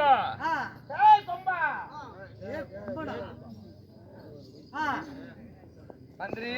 ஏய் கொம்பா மந்திரி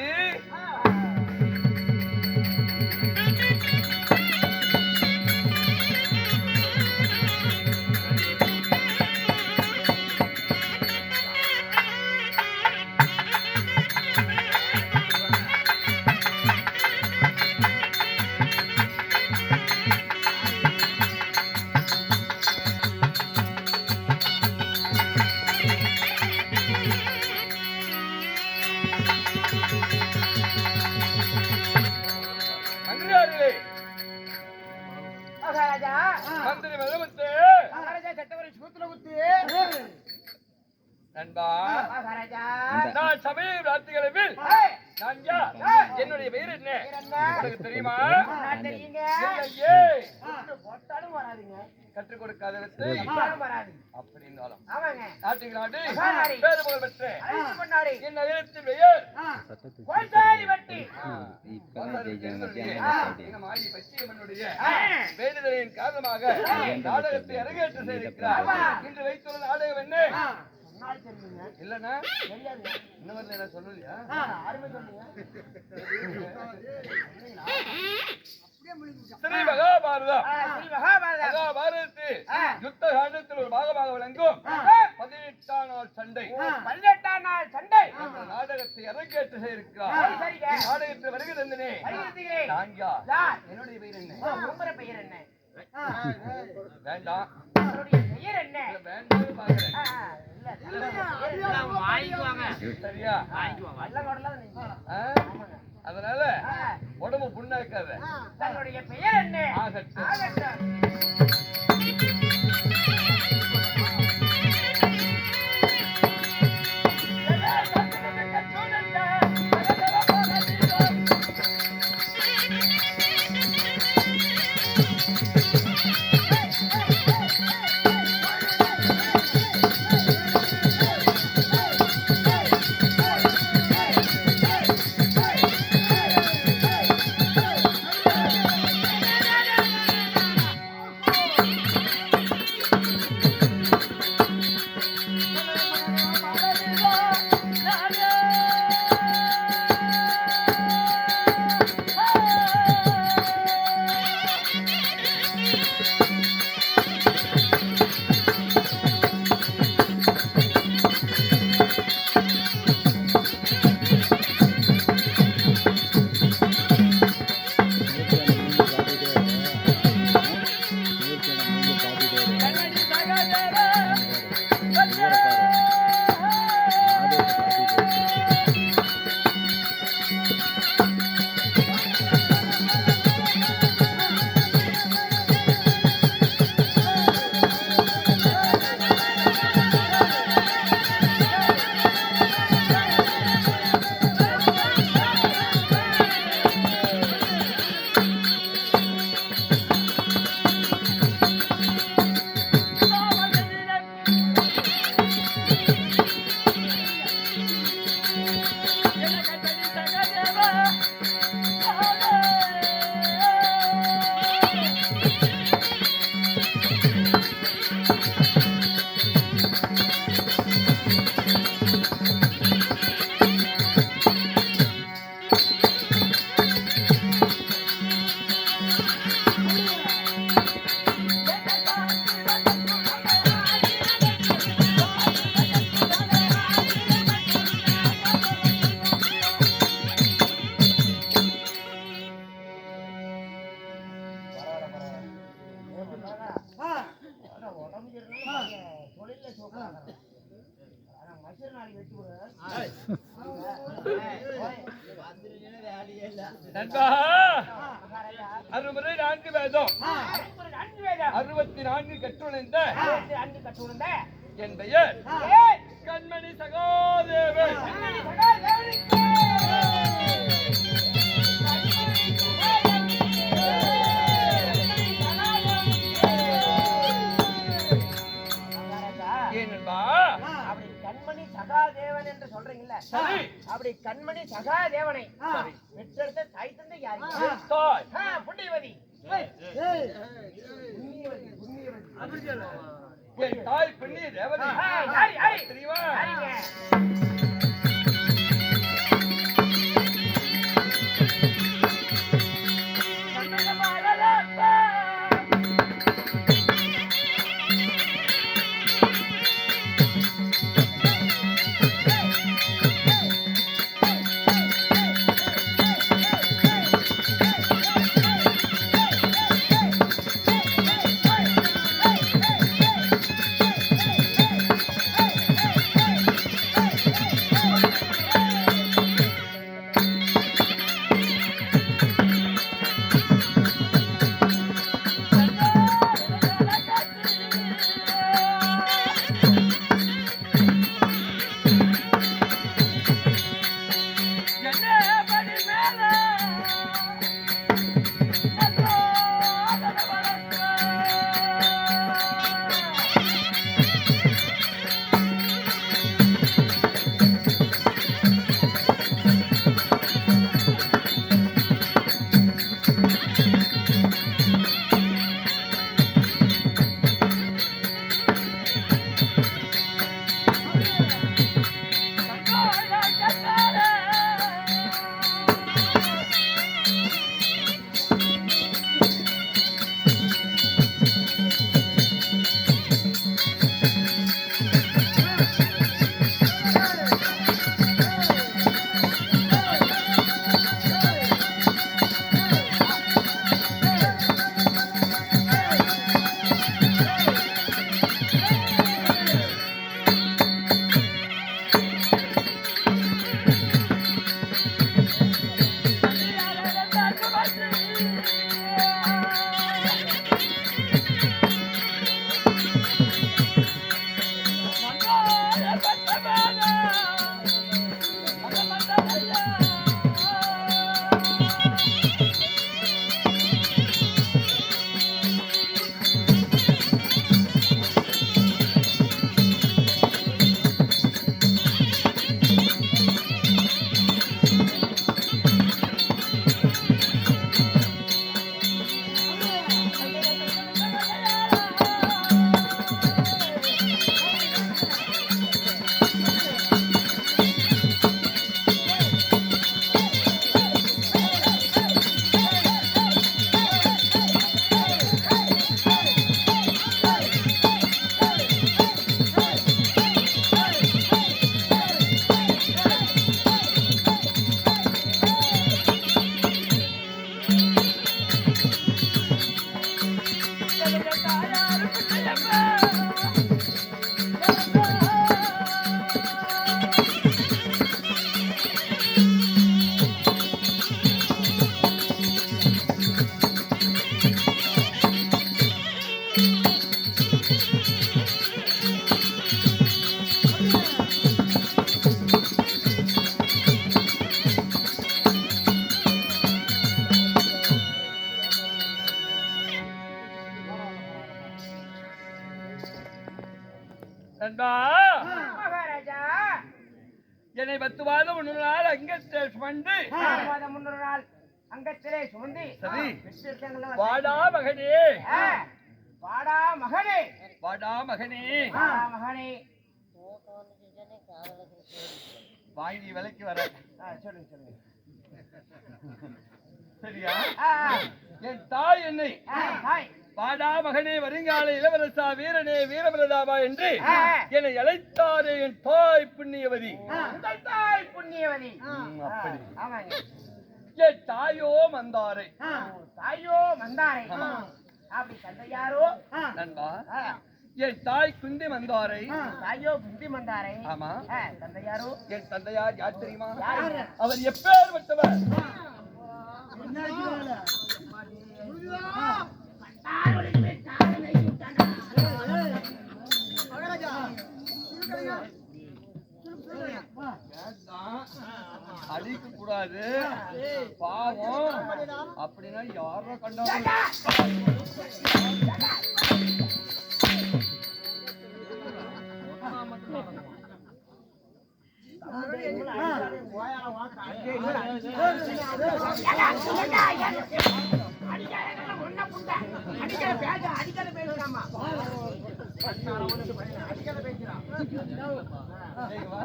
மந்திரி மதமுத்து சட்டவரை சூத்துல குத்து நண்பா நான் சமயம் ராத்திரிகளில் என்னுடைய பெயர் என்ன உனக்கு தெரியுமா? போட்டாலும் வராதுங்க, கற்றுக் கொடுக்காத வராது. அப்படி இருந்தாலும் நாட்டுக்கு நாடு பேரு புகழ் பெற்ற என் நகரத்தின் பெயர் வேண்டுதலின் காரணமாக நாடகத்தை அரங்கேற்றம் செய்திருக்கிறார். இன்று வைத்துள்ள நாடகம் என்ன இல்லன்னா இந்த மாதிரி என்ன சொல்லலையா? ஸ்ரீ மகாபாரதம் மகாபாரதத்தில் யுத்த காண்டத்தில் ஒரு பாகமாக விளங்கும் 18ஆம் நாள் சண்டை நாடகத்தை அரங்கேற்ற செய்திருக்கிறார். நாடகத்தில் வருகை தந்தனே என்னுடைய பெயர் என்ன? பெயர் என்ன? வேண்டாம் பெயர் என்ன? சரியா? அதனால உடம்பு புண்ணாக்காத. தன்னுடைய பெயர் என்ன? அறுமுறை 4 வேதம் 64 கற்றுணர்ந்த என் பெயர் கண்மணி சகாதேவன். கண்மணி சகாதேவன் என்று சொல்றீங்கல்ல, அப்படி கண்மணி சகாதேவனை பெற்றெடுத்த தாய் தந்தை யாரு? புண்ணியவதி. என் தாய் பெண்ணி ரேவதி தெரியுமா? மகாராஜா என்னை 10 மாதம் 3 நாள் அங்கத்தில் சுமந்து 6 மாதம் 3 நாள் அங்கத்திலே சுமந்தி சரி விசேஷங்கள்லாம் வாடா மகனே வாடா மகனே வாடா மகனே வாடா மகனே வாங்கி விலைக்கு வர சொல்லுங்க சொல்லுங்க சரியா என் தாய் என்னை தாய் வாடா மகனே வருங்கால இளவரசா வீரனே வீரபிரதாபா என்று என்னை அழைத்தாரே என் தாய் புண்ணியவதி உங்கள் தாய் புண்ணியவதி அப்படி ஆமாங்க என் தாயோ மந்தாரை தாயோ மந்தாரை அப்படி தந்தையாரோ நண்பா என் தாய் குந்தி மந்தாரை தாயோ குந்தி மந்தாரை ஆமா தந்தையாரோ என் தந்தையார் யார் தெரியுமா அவர் எப்பேற்பட்டவர் அடிக்க கூடாது பாவம் அப்படின்னா யாரோ கண்டாலும் ஏய், வா.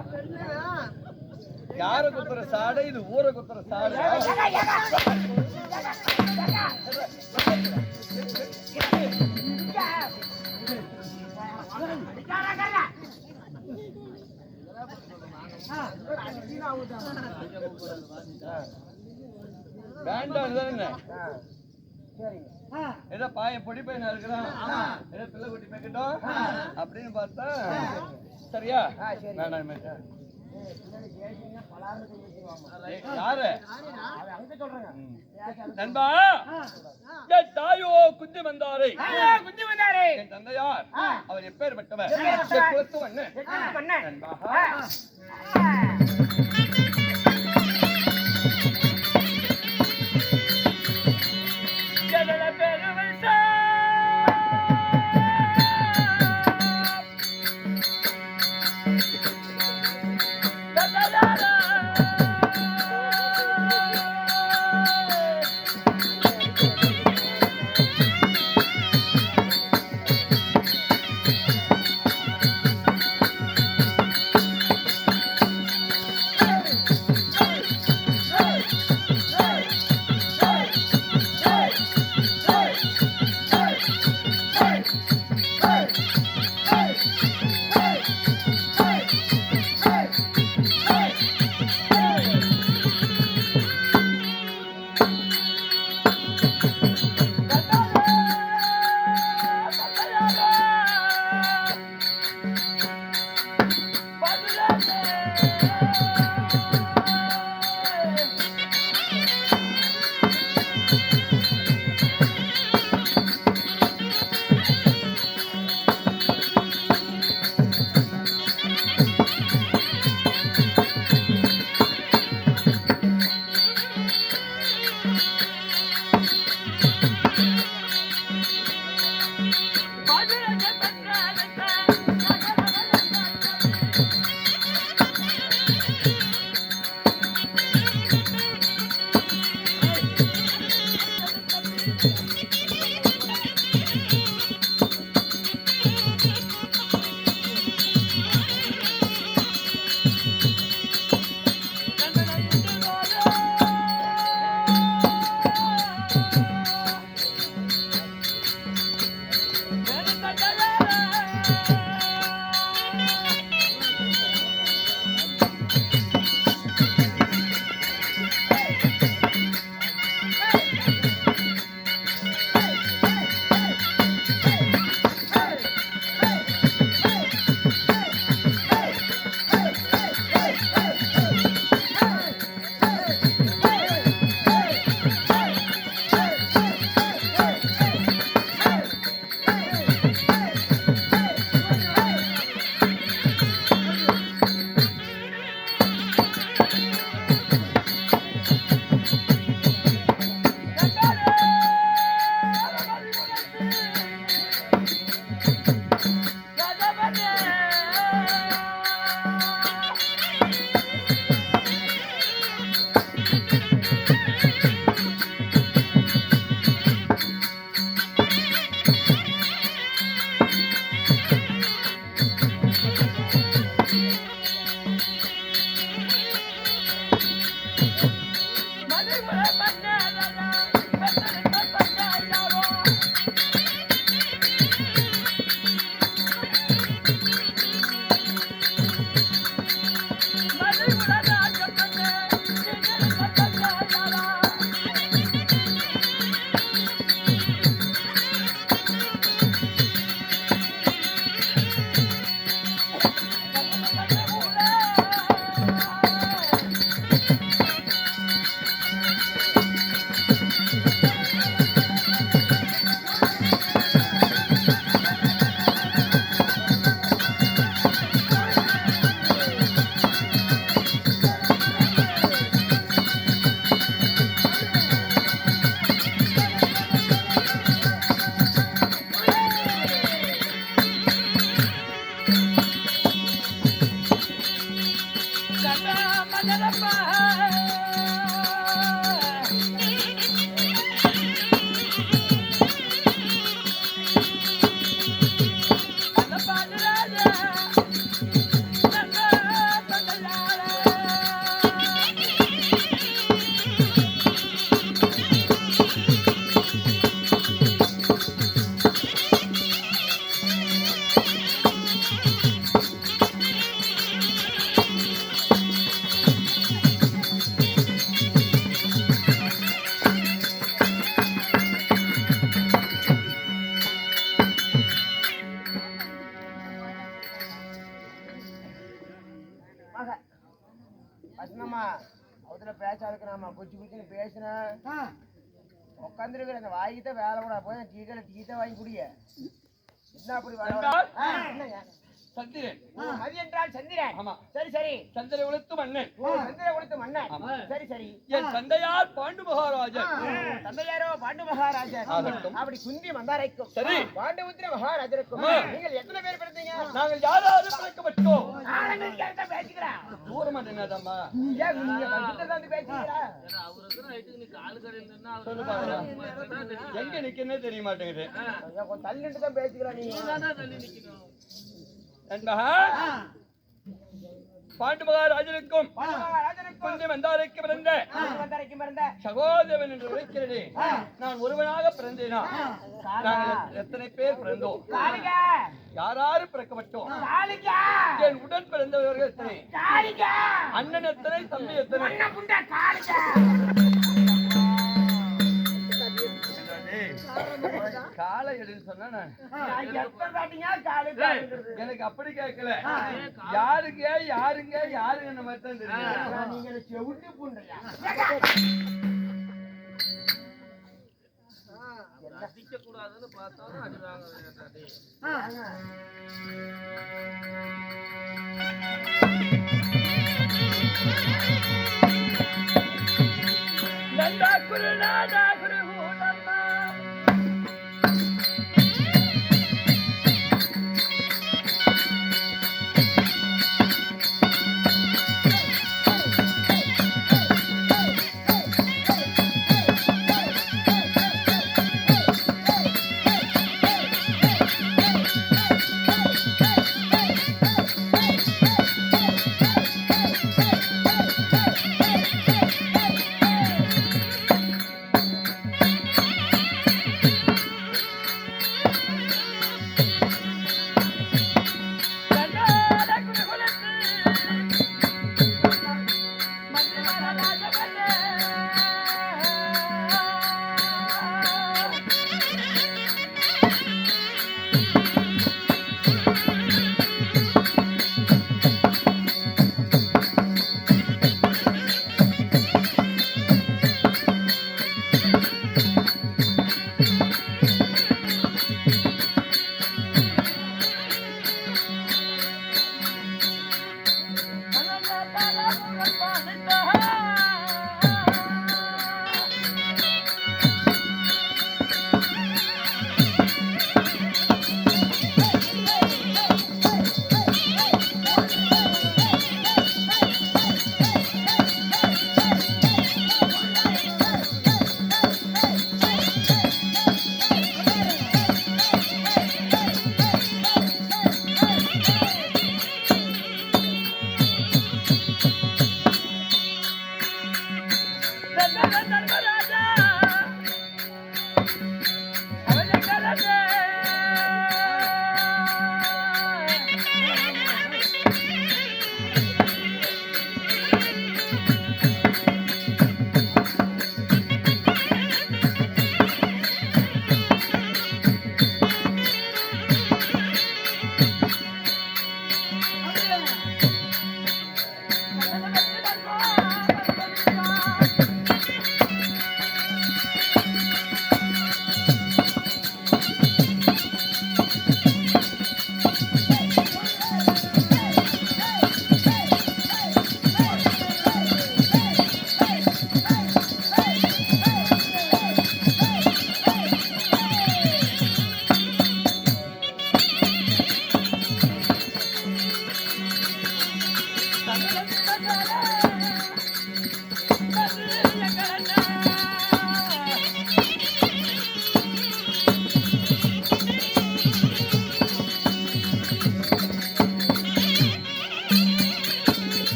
யார குத்துற சாடை இது ஊர குத்துற சாடை வேண்டாம் தானே ஏதோ பாய பொடி பையனா இருக்கிறான் ஏதோ பிள்ளை குட்டி பேக்கட்டும் அப்படின்னு பார்த்தா சரியா வேண்டாம் யாரு நண்பா என் தாயோ குஞ்சு வந்தாரே என் தந்தையார் அவர் எப்பேற்பட்டவர் குலத்து நண்பா மக வசனமா அவத்துல பேச்சாளுக்கு நாம குச்சி குச்சின்னு பேசினா உட்காந்துருக்கிற அந்த வாய்கிட்ட வேலை கூட போய் டீ தான் வாங்கி குடிய என்ன அப்படி என்னங்க சந்திரன் மதி என்றால் சந்திரன். ஆமா. சரி சரி. சந்திர உளுத்து மன்னன். சந்திர உளுத்து மன்னன். சரி சரி. என் தந்தையார் பாண்டு மகாராஜன். தந்தையாரோ பாண்டு மகாராஜன். ஆகட்டும். அப்படி குந்தி மந்தாரைக்கும் சரி. பாண்டுபுத்திர மகாராஜருக்கும் நீங்கள் எத்தனை பேர் பிறந்தீங்க? நாங்கள் யாராவது பிறக்கப்பட்டோம். பேசிக்கிறா தூரமா நின்னாதம்மா. நீங்க வந்து பேசிக்கிறா சொல்லு பாக்கலாம். எங்க நிக்கனே தெரிய மாட்டேங்குது. தள்ளிட்டு தான் பேசிக்கிறா நீங்க. நண்பா பாண்டு மகாராஜனுக்கும் குந்தி மந்தாரைக்கு பிறந்த சகோதரன் என்று உரைக்கிறேனே, நான் ஒருவனாக பிறந்தேனா? நாங்கள் எத்தனை பேர் பிறந்தோம்? யாராரு பிறக்கப்பட்டோம்? என் உடன் பிறந்தவர்கள் எத்தனை? அண்ணன் எத்தனை? தம்பி எத்தனை? காலை எடுன்னு சொன்னா எனக்கு அப்படி கேட்கல. யாருங்க யாருங்க யாருங்க மாதிரி தான் தெரியும். நீங்க செவிட்டு புண்டையா அடிக்க கூடாதுன்னு பார்த்தாலும் அடிவாங்க. நந்தா குரு நாதா குரு ஹூலம்மா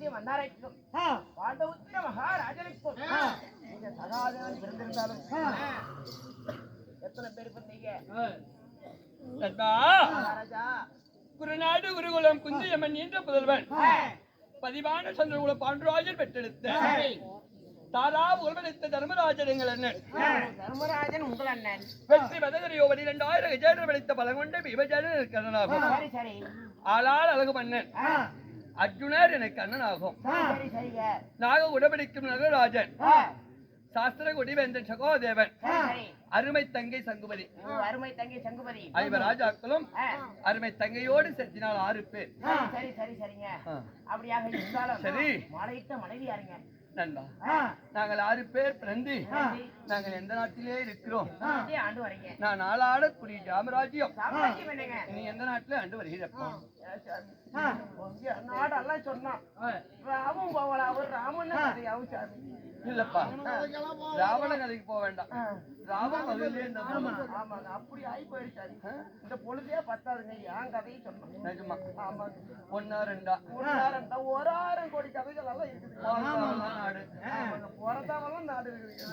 குந்தி மன்னாரைக்கும் பாண்டவுத்திர மகாராஜனுக்கும் நீங்க சகாதேவன் பிறந்திருந்தாலும் எத்தனை பேர் பண்ணீங்க மகாராஜா? குருநாடு குருகுலம் குந்தியம்மன் என்ற புதல்வன் பதிவான சந்திரகுல பாண்டராஜன் பெற்றெடுத்த தாரா உள்வெளித்த தர்மராஜன் எங்கள் அண்ணன். தர்மராஜன் உங்கள் அண்ணன். வெற்றி பதகரியோ 12,000 கஜேந்திர வெளித்த பலங்கொண்ட விபஜாரன் எனக்கு அண்ணனாகும். சரி சரி. ஆளால் அழகு மன்னன் அர்ஜுனர் எனக்கு அண்ணனாகும். சரி சரிங்க. நாக உடபடிக்கும் நகராஜன் சாஸ்திர குடிவேந்தன் சகோதேவன் அருமை தங்கை சங்குபதி. அருமை தங்கை சங்குபதி. ஐவர் ராஜாக்களும் அருமை தங்கையோடு செத்தினால் 6 பேர். சரி சரி சரிங்க. அப்படியாக இருந்தாலும் சரி மாலையிட்ட மனைவி யாருங்க? நண்பா, நாங்கள் 6 பேர் பிறந்து நாங்கள் எந்த நாட்டிலே இருக்கிறோம்? ஆண்டு வரீங்க. நான் நாளாடக்கூடிய ஜாமராஜ்யம். என்னங்க நீ எந்த நாட்டிலே ஆண்டு வருகிறப்பா? நாடெல்லாம் சொன்னான் ராமும் போவலா ஒரு ராமன் சாமி இல்லப்பா, ராவண கதைக்கு போக வேண்டாம். ஆமாங்க, அப்படி ஆகி போயிடுச்சு. இந்த பொழுதே பத்தாதுங்க, என் கதையை சொன்னோம். நிஜமா? ஆமாங்க. 1 2 1,000 கோடி கதைகள் எல்லாம் இருக்குது. நாடு பிறந்தவெல்லாம் நாடு இருக்குது.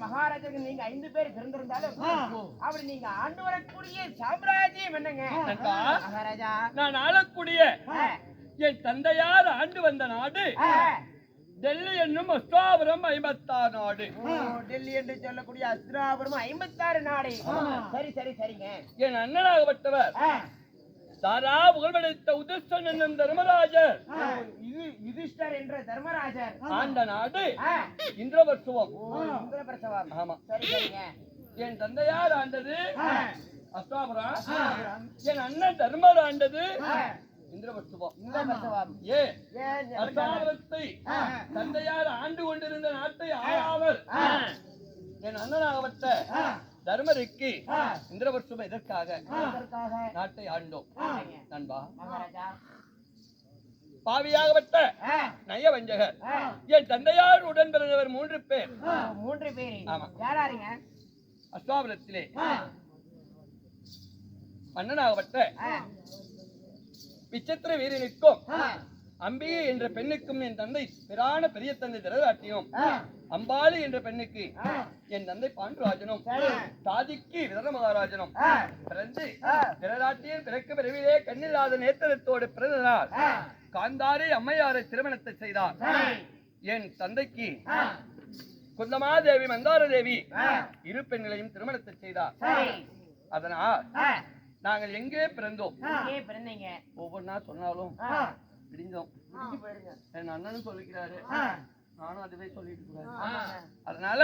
மகாராஜாக்கு நீங்க 5 பேர் பிறந்திருந்தாலும் அப்படி நீங்க ஆண்டு வரக்கூடிய சாம்ராஜ்யம் என்னங்க மகாராஜா? நான் ஆளக்கூடிய என் தந்தையார் ஆண்டு வந்த நாடு டெல்லி என்னும் அஸ்தாபுரம் 56 நாடு. டெல்லி என்று சொல்லக்கூடிய அஸ்திராபுரம் 56 நாடு. சரி சரி சரிங்க. என் அண்ணனாகப்பட்டவர் தாரா புகழ்படைத்த உதிஷ்டன் என்னும் தர்மராஜர் யுதிஷ்டர் என்ற தர்மராஜர் ஆண்ட நாடு இந்திரவர்ஷவம். இந்திரபிரசவம். ஆமா. சரி சரிங்க. என் தந்தையார் ஆண்டது அஸ்தாபுரம். என் அண்ணன் தர்மர் ஆண்டது இந்திரவர்ஷவம். இந்திரபிரசவம். ஏன் அஸ்தாபுரத்தை தந்தையார் ஆண்டு கொண்டிருந்த நாட்டை ஆளாவர் என் அண்ணனாகப்பட்ட தர்மருக்கு இந்திரவர்ஷம் எதற்காக நாட்டை ஆண்டோம் நண்பா. பாவியாகப்பட்ட நயவஞ்சகர் என் தந்தையார் உடன் பிறந்தவர் 3 பேர். 3 பேர். ஆமா. யாராருங்க? அஸ்தாபுரத்திலே மன்னனாகப்பட்ட விசித்திர வீரனுக்கும் அம்பிகை என்ற பெண்ணுக்கும் என் தந்தை பிரான பெரிய தந்தை திரராட்டியும் அம்பாளி என்ற பெண்ணுக்கு என் தந்தை பாண்டுராஜனும் சாதிக்கு விதர மகாராஜனும் பிறந்து திரராட்டியின் பிறக்க பிறவிலே கண்ணில்லாத நேத்திரத்தோடு பிறந்தனால் காந்தாரி அம்மையாரை திருமணத்தை செய்தார். என் தந்தைக்கு குந்தமாதேவி மந்தாரதேவி 2 பெண்களையும் திருமணத்தை செய்தார். அதனால் நாங்கள் எங்கே பிறந்தோம் ஒவ்வொன்னா சொன்னாலும் பிடிந்தோம். என் அண்ணனும் சொல்லிக்கிறாரு, நானும் அதுவே சொல்லிட்டு இருக்கிறேன். அதனால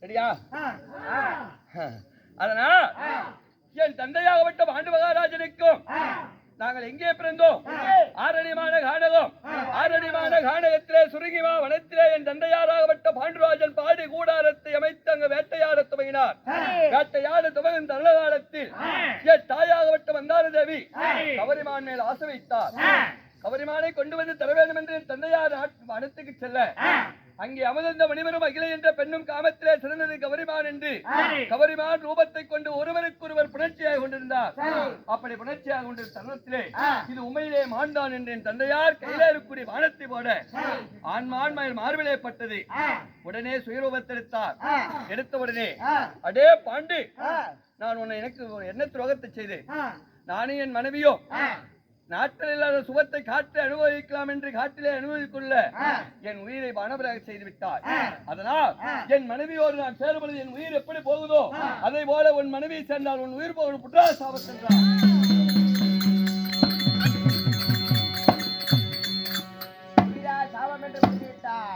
சரியா? அதனால என் தந்தையாகப்பட்ட பாண்டு மகாராஜனுக்கும் நாங்கள் எங்கே பிறந்தோம்? ஆரணிமான கானகம். ஆரணிமான கானகத்திலே சுருங்கிமா வனத்திலே என் தந்தையாராகப்பட்ட பாண்டுராஜன் பாடி கூடாரத்தை அமைத்து அங்கு வேட்டையாட துவங்கினார். வேட்டையாட துவங்கும் தருண காலத்தில் என் தாயாகப்பட்ட மந்தாரதேவி கவரிமான் மேல் ஆசை வைத்தார். கவரிமானை கொண்டு வந்து தர வேண்டும் என்று என் தந்தையார் வனத்துக்கு செல்ல அங்கே அமர்ந்த மணிவரும் அகிலை என்ற பெண்ணும் காமத்திலே சிறந்தது கவரிமான் என்று கவரிமான் ரூபத்தை கொண்டு ஒருவருக்கொருவர் புணர்ச்சியாக கொண்டிருந்தார். அப்படி புணர்ச்சியாக கொண்டிருந்த தருணத்திலே இது உண்மையிலே மாண்டான் என்று என் தந்தையார் கையில இருக்கக்கூடிய வானத்தை போட ஆண்மான் மார்பிலே பட்டது. உடனே சுயரூபத்தை எடுத்தார். எடுத்த உடனே அடே பாண்டு, நான் உன்னை எனக்கு என்ன துரோகத்தை செய்து நானும் என் மனைவியோ நாட்டில் இல்லாத சுகத்தை காட்டில் அனுபவிக்கலாம் என்று காட்டிலே அனுபவிக்குள்ள என் உயிரை பானபராக செய்து விட்டார். அதனால் என் மனைவியோடு நான் சேரும்பொழுது என் உயிர் எப்படி போகுதோ அதை போல உன் மனைவியை சேர்ந்தால் உன் உயிர் போகும் புற்றா சாபத் என்றார்.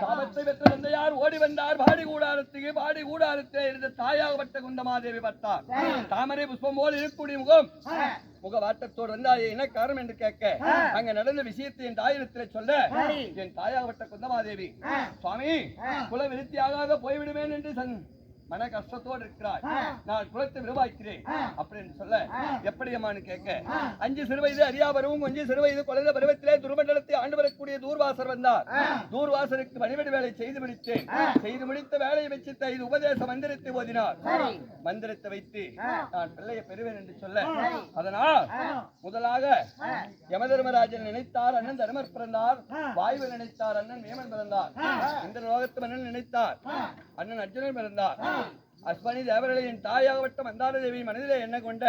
சாபத்தை பெற்ற தந்தையார் ஓடி வந்தார். பாடி கூடாரத்திலே இருந்த தாயாகப்பட்ட குந்தமாதேவி பார்த்தார். தாமரை புஷ்பம் போல் இருக்கக்கூடிய முகவாட்டத்தோடு வந்தார். என்ன காரணம் என்று கேட்க அங்க நடந்த விஷயத்தை என் தாயிடத்திலே சொல்ல என் தாயாகப்பட்ட குந்தமாதேவி, சுவாமி குல விருத்தியாக போய்விடுவேன் என்று மன கஷ்டத்தோடு இருக்கிறார். நான் குலத்தை விடுவாய்க்கிறேன் அப்படின்னு சொல்ல எப்படி அம்மான்னு கேட்க 5 சிறு வயது அறியாபருவும் 5 சிறு வயது குழந்தை பருவத்திலே துருமண்டலத்தை ஆண்டு வரக்கூடிய தூர்வாசர் வந்தார். தூர்வாசருக்கு பணிவிட வேலை செய்து முடித்தேன். செய்து முடித்த வேலையை வச்சு இது உபதேச மந்திரத்தை ஓதினார். மந்திரத்தை வைத்து நான் பிள்ளையை பெறுவேன் என்று சொல்ல அதனால் முதலாக யமதர்மராஜன் நினைத்தார் அண்ணன் தர்மர் பிறந்தார். வாயுவை நினைத்தார் அண்ணன் வேமன் பிறந்தார். இந்த லோகத்து மன்னன் நினைத்தார் அண்ணன் அர்ஜுனன் பிறந்தார். அஸ்வனி தேவர்களை என் தாயாகப்பட்ட மந்தாரதேவி மனதிலே என்ன கொண்ட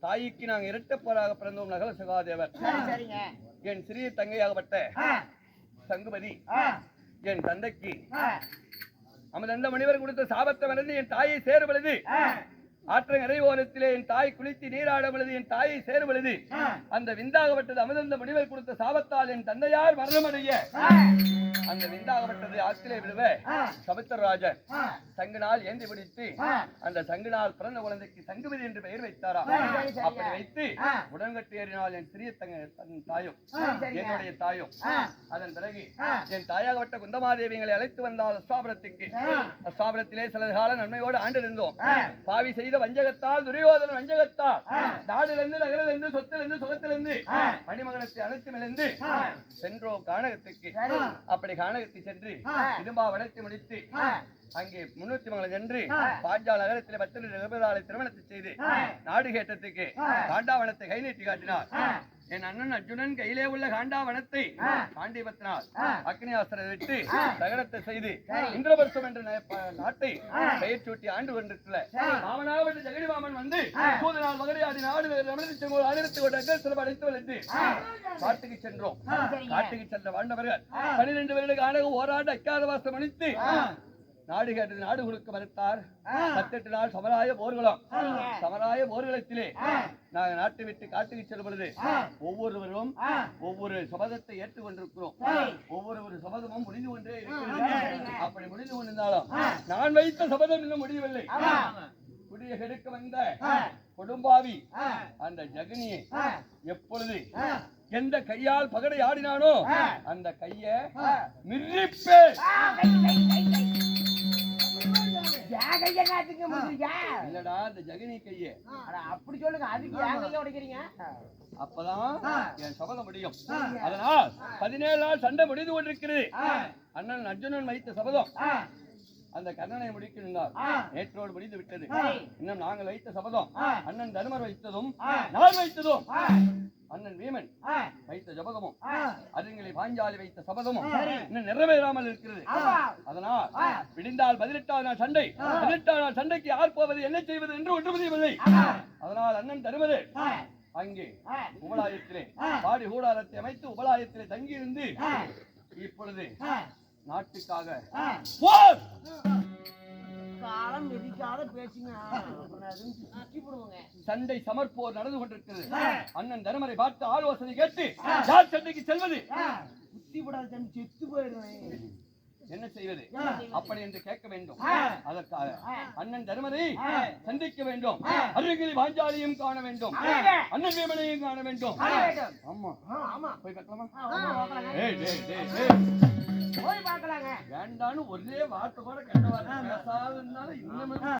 தாய்க்கு நாங்கள் இரட்டப்போராக பிறந்தோம். நகல சகாதேவர் என் சிறிய தங்கையாகப்பட்ட சங்குபதி என் தந்தைக்கு அமர்ந்த மணிவர் கொடுத்த சாபத்தை மறந்து என் தாயை சேரும் பொழுது ஆற்றங்கரை ஓரத்திலே என் தாய் குளித்து நீராட பொழுது என் தாயை சேரும் பொழுது அந்த விந்தாகப்பட்டது அமர்ந்த மணிவர் கொடுத்த சாபத்தால் என் தந்தையார் மரணமடைய அந்த விந்தாகப்பட்டது ஆற்றிலே விடுவ சமுத்திரராஜன் சங்குனால் ஏந்தி பிடித்து அந்த சங்குனால் பிறந்த குழந்தைக்கு சங்குபதி என்று பெயர் வைத்தாராம். அப்படி வைத்து உடன்கட்டு ஏறினால் என் சிறிய தாயும் என்னுடைய தாயும். அதன் பிறகு என் தாயாகப்பட்ட குந்தமாதேவிகளை அழைத்து வந்தால் அஸ்தாபுரத்துக்கு. அஸ்தாபுரத்திலே சில கால நன்மையோடு ஆண்டிருந்தோம். பாவி செய்த வஞ்சகத்தால் துரியோதன வஞ்சகத்தால் நாடிலிருந்து நகரிலிருந்து சொத்திலிருந்து சுகத்திலிருந்து மணிமகனத்தை அனைத்துமிழந்து சென்றோம் கானகத்துக்கு. அப்படி கானகத்தை சென்று இடும்பா வளர்த்து முடித்து அங்கே 300 மங்கலம் சென்று பாஞ்சால நகரத்திலே 10 நிமிடங்களை திருமணத்தை செய்து நாடு கேட்டத்துக்கு பாண்டாவனத்தை கை நீட்டி காட்டினார். என் அண்ணன் அர்ஜுனன் கையிலே உள்ள காண்டாவனத்தை காண்டீபத்தினால் அக்னியாஸ்திரம் விட்டு தகனத்தை செய்து இந்திரபர்சம் என்ற நாட்டை பெயர் சூட்டி ஆண்டு கொண்டிருக்கல மாமனாவட்டு ஜெகடி மாமன் வந்து சூதனால் மகரையாடி நாடு ஆயிரத்தி ஒரு சிறப்பு அழைத்து வளர்த்து காட்டுக்கு சென்றோம். காட்டுக்கு சென்ற வாழ்ந்தவர்கள் 12 வருட ஆணகம் ஓராண்டு அக்காதவாசம் அளித்து நாடு கேட்டது நாடு கொடுக்க மறுத்தார். 18 நாள் சமராய போர்களும் சமராய போர்களத்திலே நாங்கள் நாட்டை விட்டு காட்டுக்கு செல்லும் பொழுது ஒவ்வொருவரும் ஒவ்வொரு சபதத்தை ஏற்றுக்கொண்டிருக்கிறோம். ஒவ்வொரு சபதமும் முடிந்து கொண்டே இருக்கிறது. அப்படி முடிந்து கொண்டிருந்தாலும் நான் வைத்த சபதம் இன்னும் முடியவில்லை. குடிய கெடுக்க வந்த கொடும்பாவி அந்த ஜெகனியை எப்பொழுது எந்த கையால் பகடை ஆடினானோ அந்த கைய மிரிப்பே. இல்லடா அந்த ஜெகனி கைய அப்படி சொல்லுங்க. அதுக்கு ஏன் கைய உடைக்கிறீங்க? அப்பதான் என் சபதம் முடியும். அதனால் 17 நாள் சண்டை முடிந்து கொண்டிருக்கிறது. அண்ணன் அர்ஜுனன் வைத்த சபதம் அந்த கர்ணனை முடிக்கிறார். நேற்றோடு முடிந்து விட்டது. இன்னும் நாங்கள் வைத்த சபதம் அண்ணன் தர்மர் வைத்ததும் நான் வைத்ததும் அண்ணன் வீமன் வைத்த ஜபதமும் அதுங்களை பாஞ்சாலி வைத்த சபதமும் இன்னும் நிறைவேறாமல் இருக்கிறது. அதனால் விடிந்தால் 18ஆம் நாள் சண்டை. 18ஆம் நாள் சண்டைக்கு யார் போவது என்ன செய்வது என்று ஒன்று புரியவில்லை. அதனால் அண்ணன் தருமது அங்கே உபலாயத்திலே பாடி கூடாரத்தை அமைத்து உபலாயத்திலே தங்கியிருந்து இப்பொழுது நாட்டுக்காக போர் காலம் எதிக்காத பேசுங்க. சண்டை சமர்ப்போர் நடந்து கொண்டிருக்கிறது. அண்ணன் தருமரை பார்த்து ஆலோசனை கேட்டு யார் சண்டைக்கு செல்வது? புத்தி விடாத தம்பி, செத்து போயிடுவேன். என்ன செய்வது அப்படி என்று கேட்க வேண்டும். அதற்காக அண்ணன் தருமரை சந்திக்க வேண்டும். அருகில் பாஞ்சாலியும் காண வேண்டும். அண்ணன் வீமனையும் காண வேண்டும். ஆமா போய் பார்க்கலாமா? போய் பார்க்கலாங்க. வேண்டான்னு ஒரே வார்த்தை கூட கெட்ட வார்த்தை பேசாததுனால இன்னும்